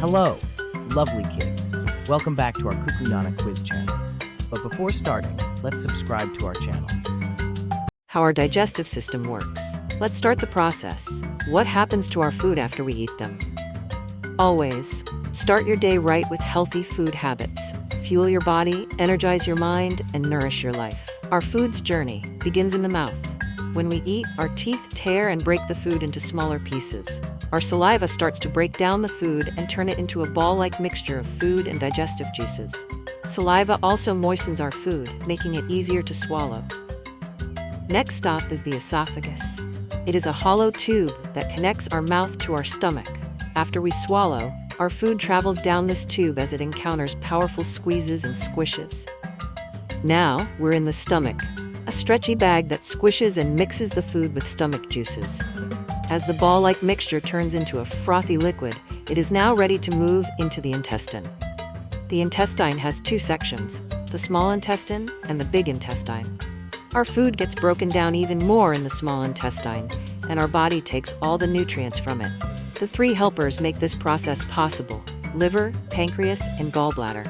Hello, lovely kids. Welcome back to our KUKKUNANA QUIZ channel. But before starting, let's subscribe to our channel. How our digestive system works. Let's start the process. What happens to our food after we eat them? Always, start your day right with healthy food habits. Fuel your body, energize your mind, and nourish your life. Our food's journey begins in the mouth. When we eat, our teeth tear and break the food into smaller pieces. Our saliva starts to break down the food and turn it into a ball-like mixture of food and digestive juices. Saliva also moistens our food, making it easier to swallow. Next stop is the esophagus. It is a hollow tube that connects our mouth to our stomach. After we swallow, our food travels down this tube as it encounters powerful squeezes and squishes. Now, we're in the stomach, a stretchy bag that squishes and mixes the food with stomach juices. As the ball-like mixture turns into a frothy liquid, it is now ready to move into the intestine. The intestine has two sections, the small intestine and the big intestine. Our food gets broken down even more in the small intestine, and our body takes all the nutrients from it. The three helpers make this process possible: liver, pancreas, and gallbladder.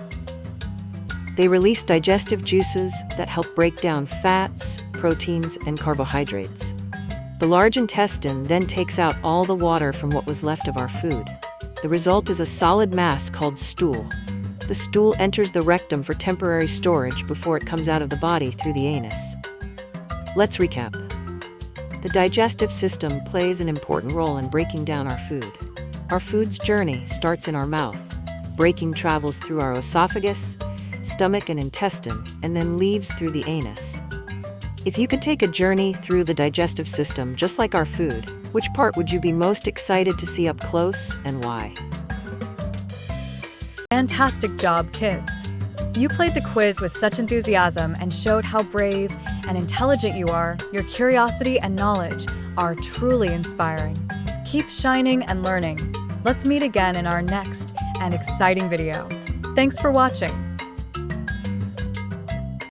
They release digestive juices that help break down fats, proteins, and carbohydrates. The large intestine then takes out all the water from what was left of our food. The result is a solid mass called stool. The stool enters the rectum for temporary storage before it comes out of the body through the anus. Let's recap. The digestive system plays an important role in breaking down our food. Our food's journey starts in our mouth. Breaking travels through our esophagus, stomach, and intestine, and then leaves through the anus. If you could take a journey through the digestive system just like our food, which part would you be most excited to see up close and why? Fantastic job, kids! You played the quiz with such enthusiasm and showed how brave and intelligent you are. Your curiosity and knowledge are truly inspiring. Keep shining and learning. Let's meet again in our next and exciting video. Thanks for watching.